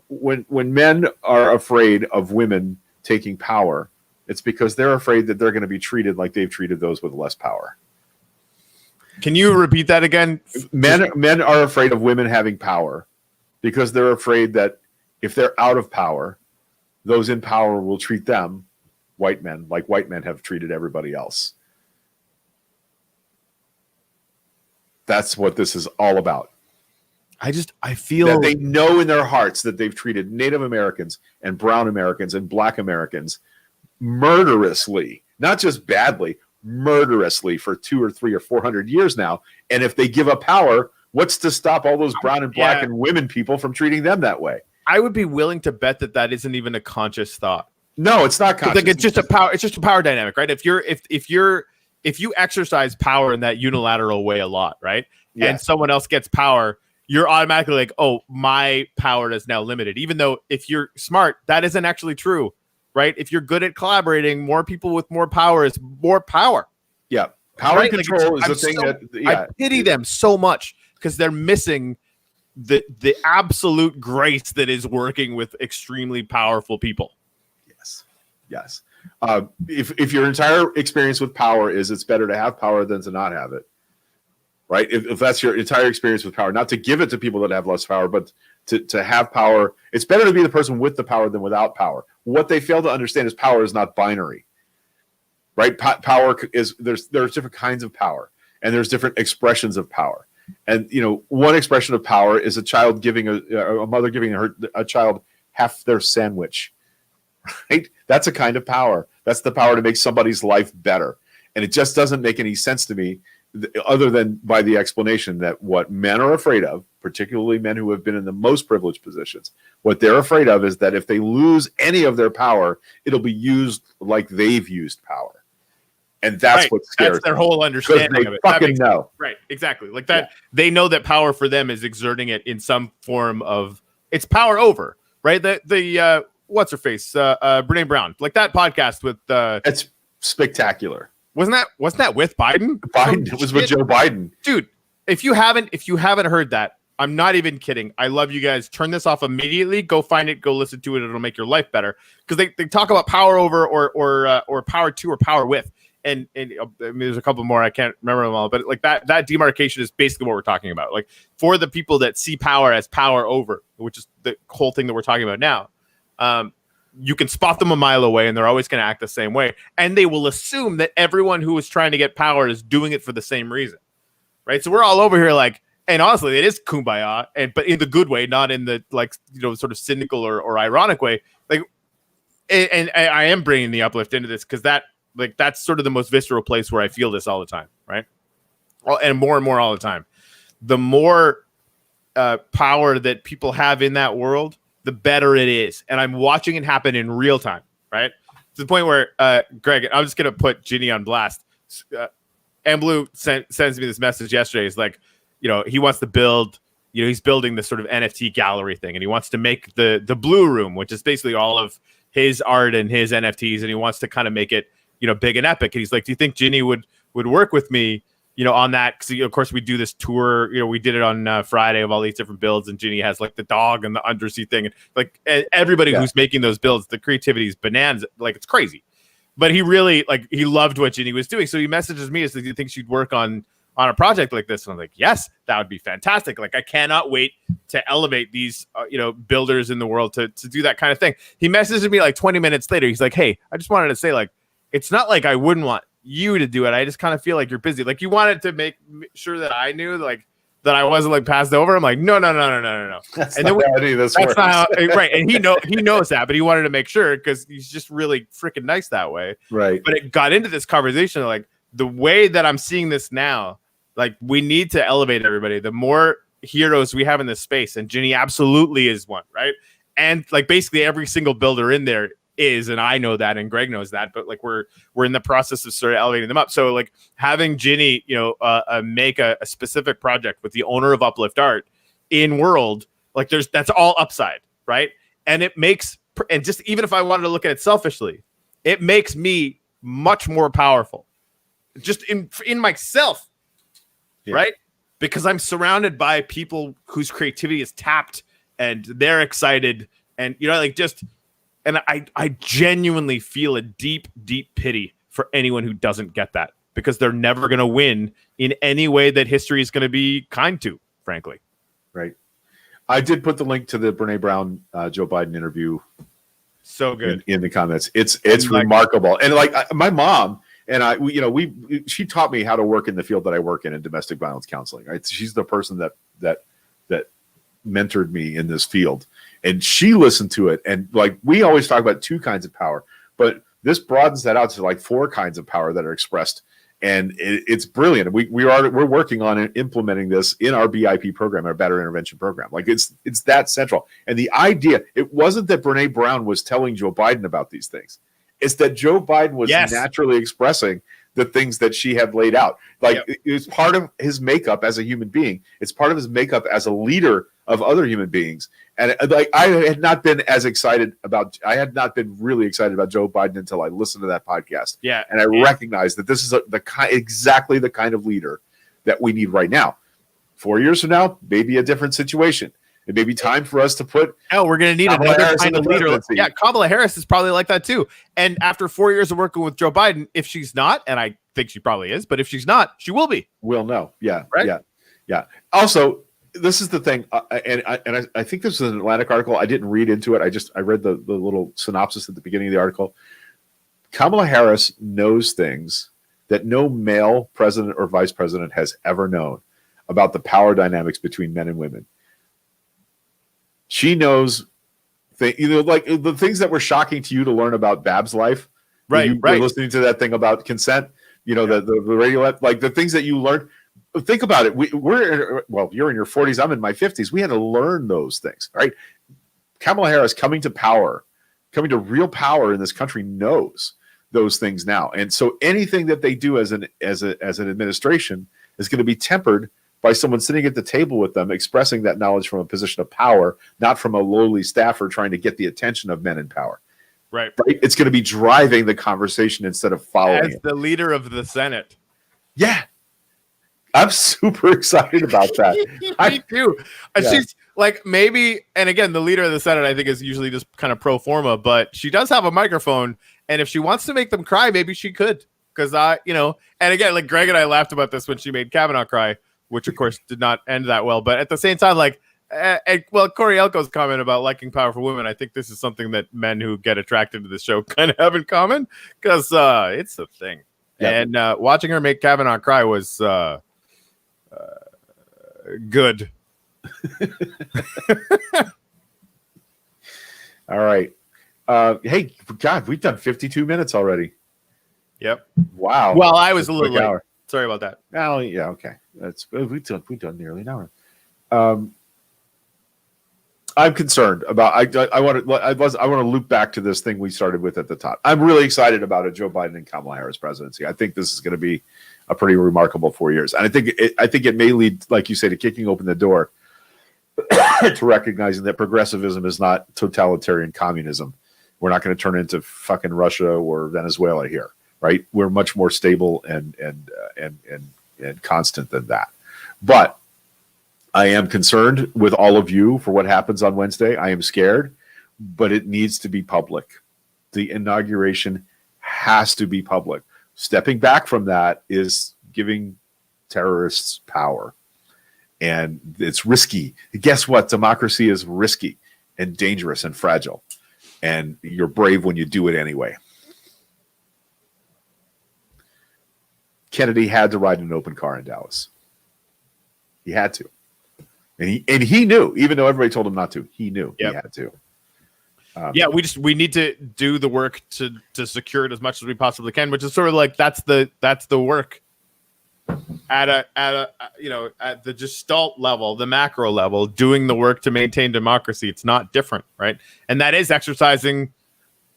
when men are afraid of women taking power, it's because they're afraid that they're going to be treated like they've treated those with less power. Can you repeat that again? Men are afraid of women having power because they're afraid that if they're out of power, those in power will treat them, white men, like white men have treated everybody else. That's what this is all about. I feel that they know in their hearts that they've treated Native Americans and Brown Americans and Black Americans murderously, not just badly, murderously for 200 or 300 or 400 years now. And if they give up power, what's to stop all those brown and black and women people from treating them that way? I would be willing to bet that isn't even a conscious thought. No, it's not conscious. Like, it's just a power dynamic, right? If you exercise power in that unilateral way a lot, right? Yeah. And someone else gets power, you're automatically like, oh, my power is now limited. Even though if you're smart, that isn't actually true, right? If you're good at collaborating, more people with more power is more power. Yeah. Power and control is the thing I pity them so much because they're missing the absolute grace that is working with extremely powerful people. Yes. If your entire experience with power is it's better to have power than to not have it, right? If that's your entire experience with power, not to give it to people that have less power, but to have power, it's better to be the person with the power than without power. What they fail to understand is power is not binary, right? Power is there's different kinds of power, and there's different expressions of power. And one expression of power is a child giving a mother giving a child half their sandwich, right? That's a kind of power. That's the power to make somebody's life better. And it just doesn't make any sense to me other than by the explanation that what men are afraid of, particularly men who have been in the most privileged positions, what they're afraid of is that if they lose any of their power, it'll be used like they've used power. And that's what scares That's their whole understanding of it. Fucking know. Right, exactly. Like that, they know that power for them is exerting it in some form of it's power over, right? The what's her face, Brene Brown, like that podcast with it's spectacular. Wasn't that with Biden? It was with Joe Biden, dude. If you haven't heard that, I'm not even kidding. I love you guys. Turn this off immediately. Go find it. Go listen to it. It'll make your life better because they talk about power over or power to or power with. And I mean, there's a couple more. I can't remember them all, but like that demarcation is basically what we're talking about. Like for the people that see power as power over, which is the whole thing that we're talking about now, you can spot them a mile away and they're always going to act the same way. And they will assume that everyone who is trying to get power is doing it for the same reason, right? So we're all over here like, and honestly, it is kumbaya, but in the good way, not in the sort of cynical or ironic way. Like, and I am bringing the uplift into this because that's sort of the most visceral place where I feel this all the time, right? And more all the time. The more power that people have in that world, the better it is. And I'm watching it happen in real time, right? To the point where, Greg, I'm just going to put Ginny on blast. Blue sends me this message yesterday. He's like, he wants to build, he's building this sort of NFT gallery thing. And he wants to make the Blue Room, which is basically all of his art and his NFTs. And he wants to kind of make it, big and epic. And he's like, do you think Ginny would work with me on that, because of course we do this tour. We did it on Friday of all these different builds, and Ginny has like the dog and the undersea thing, and like everybody who's making those builds, the creativity is bonanza, like it's crazy. But he really he loved what Ginny was doing, so he messages me as, "Do you think she'd work on a project like this?" And I'm like, "Yes, that would be fantastic. Like, I cannot wait to elevate these builders in the world to do that kind of thing." He messaged me like 20 minutes later. He's like, "Hey, I just wanted to say, like, it's not like I wouldn't want you to do it. I just kind of feel like you're busy. Like, you wanted to make sure that I knew like that I wasn't like passed over." I'm like, no. That's and not then how any of this that's works. not how, right. And he knows that, but he wanted to make sure because he's just really freaking nice that way. Right. But it got into this conversation, like the way that I'm seeing this now, like we need to elevate everybody. The more heroes we have in this space, and Ginny absolutely is one, right? And like basically every single builder in there is, and I know that, and Greg knows that, but like we're in the process of sort of elevating them up. So like having Ginny, make a specific project with the owner of Uplift Art in world, like that's all upside, right? And it makes, and just even if I wanted to look at it selfishly, it makes me much more powerful, just in myself, right? Because I'm surrounded by people whose creativity is tapped, and they're excited, and and I genuinely feel a deep, deep pity for anyone who doesn't get that, because they're never going to win in any way that history is going to be kind to, frankly. Right. I did put the link to the Brene Brown, Joe Biden interview. So good in the comments. It's remarkable. And like my mom and I, she taught me how to work in the field that I work in domestic violence counseling. Right. She's the person that mentored me in this field, and she listened to it. And like, we always talk about 2 kinds of power, but this broadens that out to like 4 kinds of power that are expressed. And it's brilliant. We're working on implementing this in our BIP program, our Battery Intervention program. Like it's that central. And the idea, it wasn't that Brene Brown was telling Joe Biden about these things. It's that Joe Biden was naturally expressing the things that she had laid out. Like it was part of his makeup as a human being. It's part of his makeup as a leader of other human beings. And like I had not been really excited about Joe Biden until I listened to that podcast. Yeah. And I recognized that this is exactly the kind of leader that we need right now. 4 years from now, maybe a different situation. It may be time for us to put. Oh, we're going to need another kind of leader. Presidency. Yeah, Kamala Harris is probably like that too. And after 4 years of working with Joe Biden, if she's not, and I think she probably is, but if she's not, she will be. We'll know. Yeah. Right? Yeah. Also, this is the thing, and I think this is an Atlantic article. I didn't read into it. I read the little synopsis at the beginning of the article. Kamala Harris knows things that no male president or vice president has ever known about the power dynamics between men and women. She knows, like the things that were shocking to you to learn about Bab's life. Right. You were listening to that thing about consent. The radio, like the things that you learned. Think about it. You're in your 40s. I'm in my 50s. We had to learn those things, right? Kamala Harris coming to real power in this country knows those things now, and so anything that they do as an administration is going to be tempered by someone sitting at the table with them, expressing that knowledge from a position of power, not from a lowly staffer trying to get the attention of men in power. Right. It's going to be driving the conversation instead of following as the leader of the Senate. Yeah. I'm super excited about that. Me too. She's like, maybe, and again, the leader of the Senate, I think, is usually just kind of pro forma, but she does have a microphone. And if she wants to make them cry, maybe she could. Because and again, like Greg and I laughed about this when she made Kavanaugh cry, which of course did not end that well. But at the same time, like, Corey Elko's comment about liking powerful women, I think this is something that men who get attracted to the show kind of have in common, because it's a thing. Yeah. And watching her make Kavanaugh cry was good. All right. Hey, God, we've done 52 minutes already. Yep. Wow. Well, I was a little late. Sorry about that. Oh, yeah. Okay. We've done nearly an hour. I'm concerned about. I want to loop back to this thing we started with at the top. I'm really excited about a Joe Biden and Kamala Harris presidency. I think this is going to be a pretty remarkable 4 years, and I think it may lead, like you say, to kicking open the door to recognizing that progressivism is not totalitarian communism. We're not going to turn into fucking Russia or Venezuela here, right? We're much more stable and and constant than that. But I am concerned with all of you for what happens on Wednesday. I am scared, but it needs to be public. The inauguration has to be public. Stepping back from that is giving terrorists power. And it's risky. Guess what? Democracy is risky and dangerous and fragile. And you're brave when you do it anyway. Kennedy had to ride in an open car in Dallas. He had to. And he knew, even though everybody told him not to, he knew he had to. We need to do the work to secure it as much as we possibly can, which is sort of like that's the work at the gestalt level, the macro level, doing the work to maintain democracy. It's not different, right? And that is exercising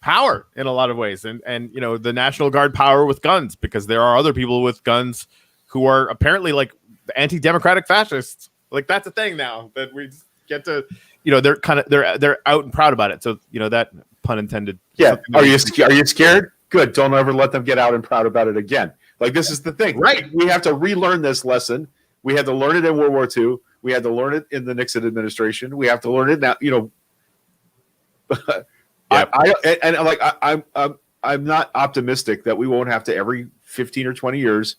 power in a lot of ways, and the National Guard power with guns, because there are other people with guns who are apparently like anti-democratic fascists. Like that's a thing now that we get to, they're out and proud about it. So that pun intended. Yeah. Are you scared? Good. Don't ever let them get out and proud about it again. Like this is the thing, right? We have to relearn this lesson. We had to learn it in World War II. We had to learn it in the Nixon administration. We have to learn it now. I'm not optimistic that we won't have to every 15 or 20 years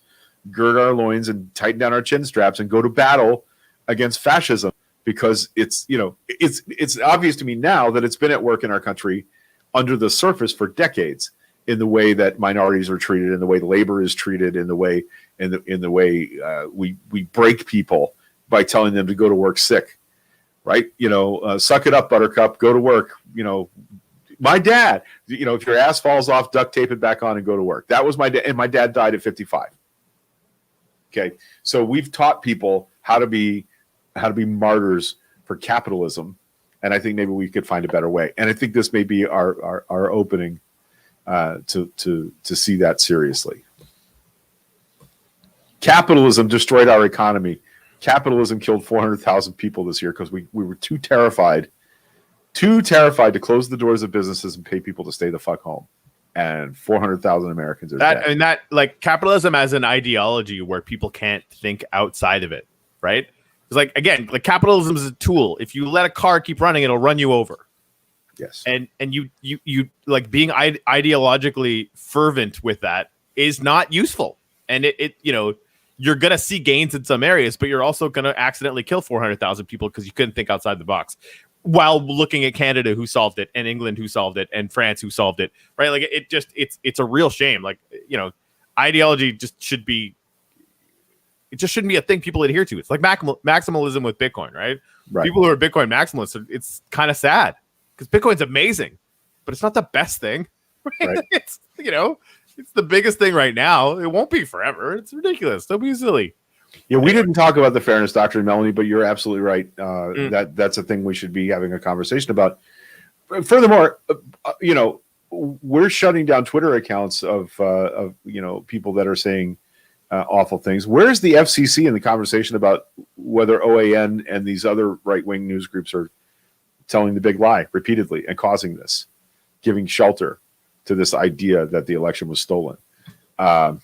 gird our loins and tighten down our chin straps and go to battle against fascism, because it's obvious to me now that it's been at work in our country under the surface for decades, in the way that minorities are treated, in the way labor is treated, in the way we break people by telling them to go to work sick, right? Suck it up, Buttercup, go to work. My dad, if your ass falls off, duct tape it back on and go to work. That was my dad, and my dad died at 55. Okay, so we've taught people how to be martyrs for capitalism, and I think maybe we could find a better way. And I think this may be our opening to see that seriously. Capitalism destroyed our economy. Capitalism killed 400,000 people this year because we were too terrified to close the doors of businesses and pay people to stay the fuck home. And 400,000 Americans are dead. And that, like, capitalism as an ideology where people can't think outside of it, right? It's like, again, like, capitalism is a tool. If you let a car keep running, it'll run you over. Yes. And you like, being ideologically fervent with that is not useful. And it you're going to see gains in some areas, but you're also going to accidentally kill 400,000 people because you couldn't think outside the box, while looking at Canada, who solved it, and England, who solved it, and France, who solved it, right? Like, it's a real shame. Like, ideology just shouldn't be a thing people adhere to. It's like maximalism with Bitcoin, right? People who are Bitcoin maximalists, it's kind of sad because Bitcoin's amazing, but it's not the best thing. Right? It's it's the biggest thing right now. It won't be forever. It's ridiculous. Don't be silly. Yeah, we didn't talk about the fairness doctrine, Melanie, but you're absolutely right. That's a thing we should be having a conversation about. Furthermore, we're shutting down Twitter accounts of people that are saying awful things. Where's the FCC in the conversation about whether OAN and these other right-wing news groups are telling the big lie repeatedly and causing this, giving shelter to this idea that the election was stolen? Got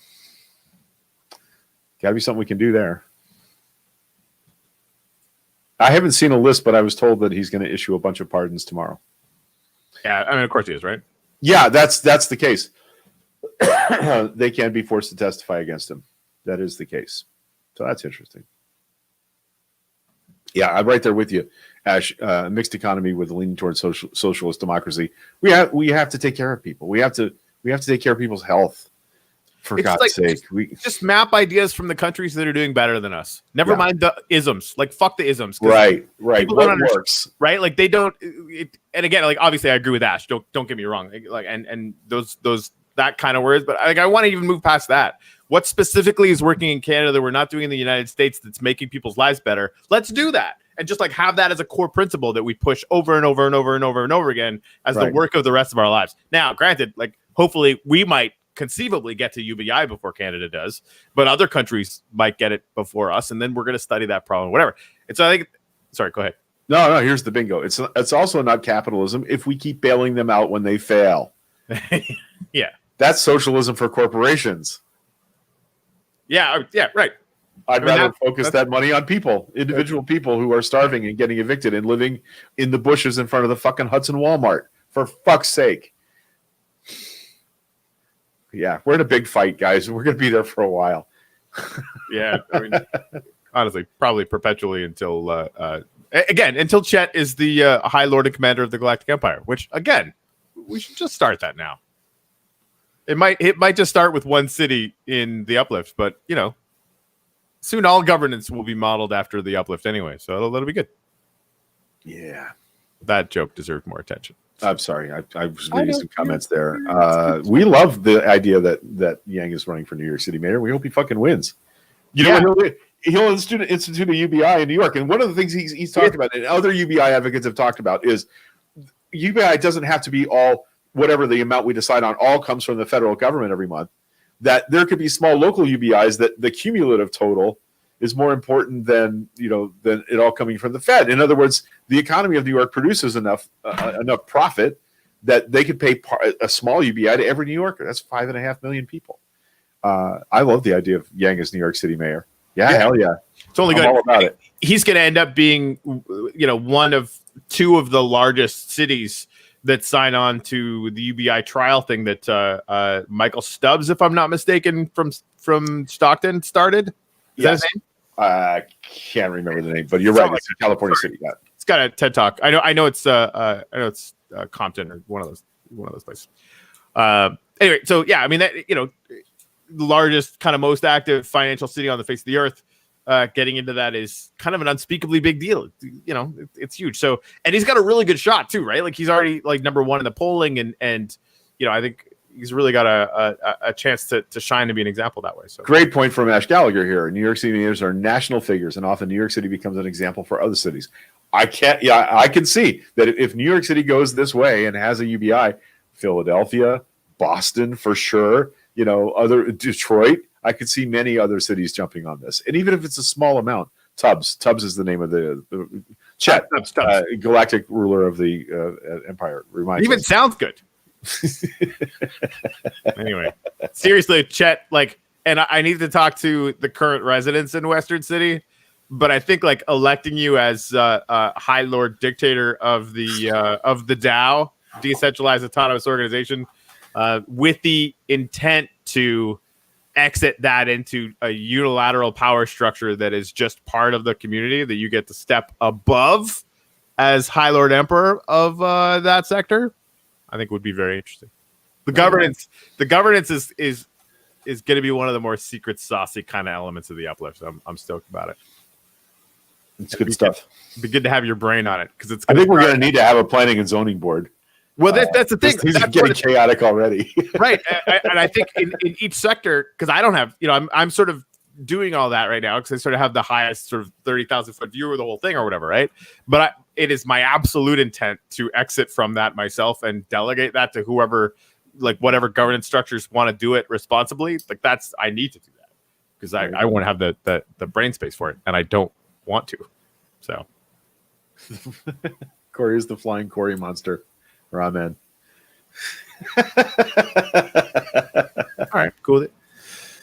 to be something we can do there. I haven't seen a list, but I was told that he's going to issue a bunch of pardons tomorrow. Yeah, I mean, of course he is, right? Yeah, that's the case. They can be forced to testify against him. That is the case. So that's interesting. Yeah, I'm right there with you, Ash. Mixed economy with leaning towards socialist democracy. We have to take care of people. We have to take care of people's health. For God's sake, we just map ideas from the countries that are doing better than us. Never mind the isms. Like, fuck the isms. Right. What works, right? Like, they don't. And again, like, obviously, I agree with Ash. Don't get me wrong. Like, and those that kind of words. But I want to even move past that. What specifically is working in Canada that we're not doing in the United States that's making people's lives better? Let's do that, and just like have that as a core principle that we push over and over and over and over and over again as the work of the rest of our lives. Now, granted, like, hopefully we might conceivably get to UBI before Canada does, but other countries might get it before us, and then we're going to study that problem, whatever. And so I think, sorry, go ahead. No, here's the bingo. It's also not capitalism if we keep bailing them out when they fail. Yeah. That's socialism for corporations. Yeah, right. I'd I mean, rather focus that money on people, individual people who are starving and getting evicted and living in the bushes in front of the fucking Hudson Walmart. For fuck's sake. Yeah, we're in a big fight, guys. We're going to be there for a while. Yeah, I mean, honestly, probably perpetually until until Chet is the High Lord and Commander of the Galactic Empire. Which again, we should just start that now. It might just start with one city in the Uplift, but soon all governance will be modeled after the Uplift anyway. So that'll be good. Yeah, that joke deserved more attention. I'm sorry. I was reading some comments there. We love the idea that Yang is running for New York City mayor. We hope he fucking wins. He'll institute a UBI in New York. And one of the things he's talked about, and other UBI advocates have talked about, is UBI doesn't have to be all, whatever the amount we decide on, all comes from the federal government every month. That there could be small local UBIs that the cumulative total is more important than it all coming from the Fed. In other words, the economy of New York produces enough profit that they could pay a small UBI to every New Yorker. That's 5.5 million people. I love the idea of Yang as New York City mayor. Yeah, hell yeah. It's only good. All about it. He's going to end up being, one of two of the largest cities that sign on to the UBI trial thing that Michael Stubbs, if I'm not mistaken, from Stockton started. Is that his name? I can't remember the name, but you're right. It's California City. Yeah. It's got a TED Talk. I know it's Compton or one of those places. Anyway, so yeah, I mean that the largest, kind of most active financial city on the face of the earth. Getting into that is kind of an unspeakably big deal. It's huge. So, and he's got a really good shot too, right? Like he's already like number one in the polling, and I think he's really got a chance to shine and be an example that way. So great point from Ash Gallagher here. New York City mayors are national figures, and often New York City becomes an example for other cities. I can see that if New York City goes this way and has a UBI, Philadelphia, Boston for sure, other Detroit, I could see many other cities jumping on this. And even if it's a small amount, Tubbs is the name of the Chet, galactic ruler of the empire. Even sounds good. Anyway, seriously, Chet, and I need to talk to the current residents in Western City, but I think electing you as High Lord Dictator of the DAO, Decentralized Autonomous Organization, with the intent to exit that into a unilateral power structure that is just part of the community that you get to step above as High Lord Emperor of that sector, I think would be very interesting. The governance is going to be one of the more secret saucy kind of elements of the Uplift. I'm stoked about it. It's good stuff. It'd be good to have your brain on it because it's. I think we're going to need to have a planning and zoning board. Well, that's the thing. These are getting chaotic already. Right. And I think in each sector, because I don't have, I'm sort of doing all that right now because I sort of have the highest sort of 30,000 foot view of the whole thing or whatever, right? But it is my absolute intent to exit from that myself and delegate that to whoever, whatever governance structures want to do it responsibly. I need to do that because I want to have the brain space for it, and I don't want to. So. Corey is the flying Corey monster. Ramen. All right, cool.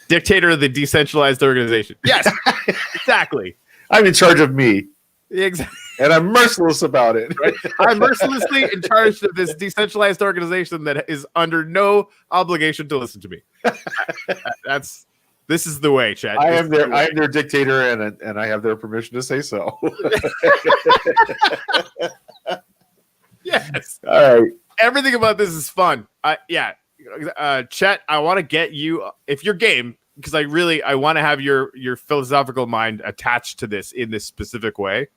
Dictator of the decentralized organization. Yes, exactly. I'm in charge of me. Exactly. And I'm merciless about it. Right? I'm mercilessly in charge of this decentralized organization that is under no obligation to listen to me. This is the way, Chad. I am their dictator, and I have their permission to say so. Yes. All right. Everything about this is fun. Chet, I want to get you, if you're game, because I want to have your philosophical mind attached to this in this specific way,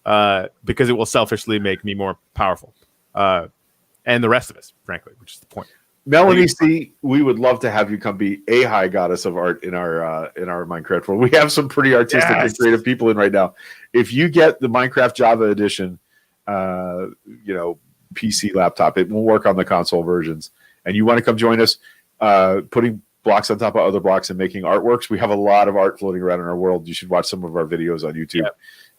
because it will selfishly make me more powerful, and the rest of us, frankly, which is the point. Melanie C, we would love to have you come be a high goddess of art in our Minecraft world. We have some pretty artistic and creative people in right now. If you get the Minecraft Java edition, PC laptop, it won't work on the console versions, and you want to come join us putting blocks on top of other blocks and making artworks. We have a lot of art floating around in our world. You should watch some of our videos on YouTube.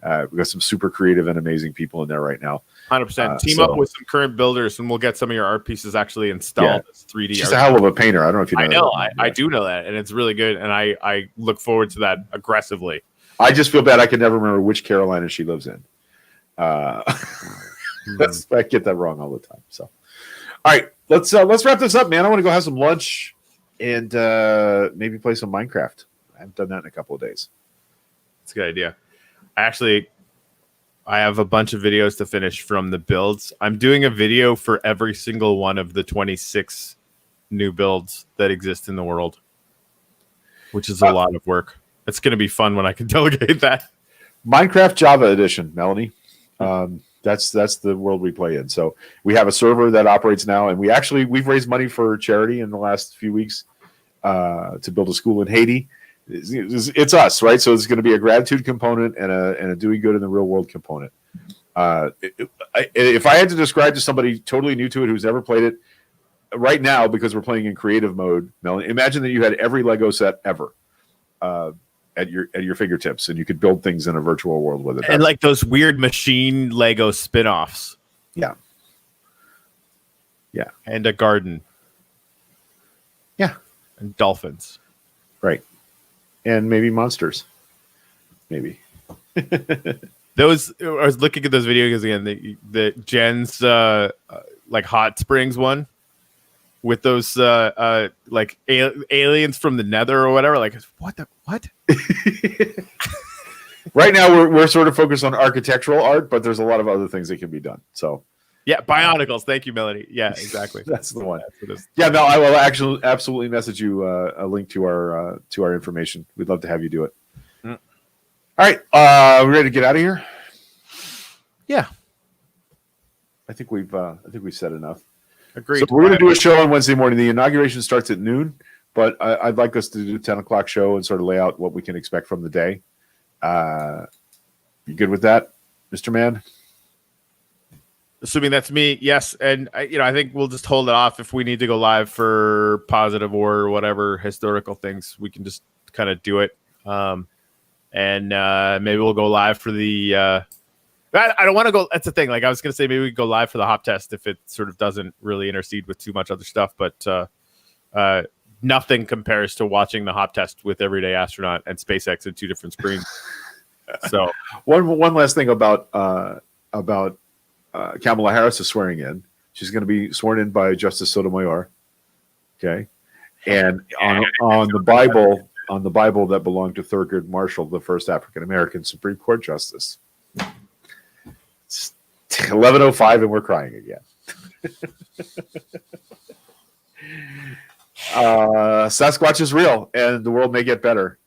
We've got some super creative and amazing people in there right now. 100%. Team so- up with some current builders, and we'll get some of your art pieces actually installed as 3D. She's art. a hell of a painter. I don't know if you know. I know. that. I do know that, and it's really good. And I look forward to that aggressively. I just feel bad. I can never remember which Carolina she lives in. I get that wrong all the time. So, all right, let's wrap this up, man. I want to go have some lunch and maybe play some Minecraft. I haven't done that in a couple of days. It's a good idea. I have a bunch of videos to finish from the builds. I'm doing a video for every single one of the 26 new builds that exist in the world, which is a lot of work. It's going to be fun when I can delegate that. Minecraft Java Edition, Melanie. That's the world we play in. So we have a server that operates now, and we've raised money for charity in the last few weeks to build a school in Haiti. It's us, right? So it's going to be a gratitude component and a doing good in the real world component. If I had to describe to somebody totally new to it who's never played it right now, because we're playing in creative mode, Melanie, imagine that you had every Lego set ever at your fingertips, and you could build things in a virtual world with it. And like those weird machine Lego spin-offs. Yeah. And a garden. Yeah. And dolphins. Right. And maybe monsters. Maybe. I was looking at those videos again. The Jen's like hot springs one with those like aliens from the Nether or whatever. Like what? Right now we're sort of focused on architectural art, but there's a lot of other things that can be done. So yeah, Bionicles. Thank you, Melanie. Yeah, exactly. That's the one. That's what it is. Yeah, no, I will actually absolutely message you a link to our information. We'd love to have you do it. Mm. All right, we ready to get out of here? Yeah, I think we've said enough. agreed. So we're going to do a show on Wednesday morning. The inauguration starts at noon, but I'd like us to do a 10 o'clock show and sort of lay out what we can expect from the day. You good with that, Mr. Man? Assuming that's me, yes. And I think we'll just hold it off if we need to go live for positive or whatever historical things. We can just kind of do it, and maybe we'll go live for the. I don't want to go. That's the thing. Like I was going to say, maybe we could go live for the hop test if it sort of doesn't really intercede with too much other stuff. But nothing compares to watching the hop test with Everyday Astronaut and SpaceX in two different screens. So one last thing about Kamala Harris is swearing in. She's going to be sworn in by Justice Sotomayor. Okay, and on the Bible that belonged to Thurgood Marshall, the first African American Supreme Court justice. It's 11:05, and we're crying again. Sasquatch is real, and the world may get better.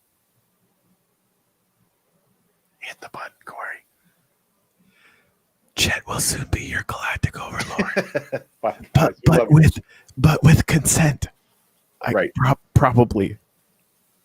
Hit the button, Corey. Chet will soon be your galactic overlord. Bye, guys. We love you. but with consent. Right. Probably.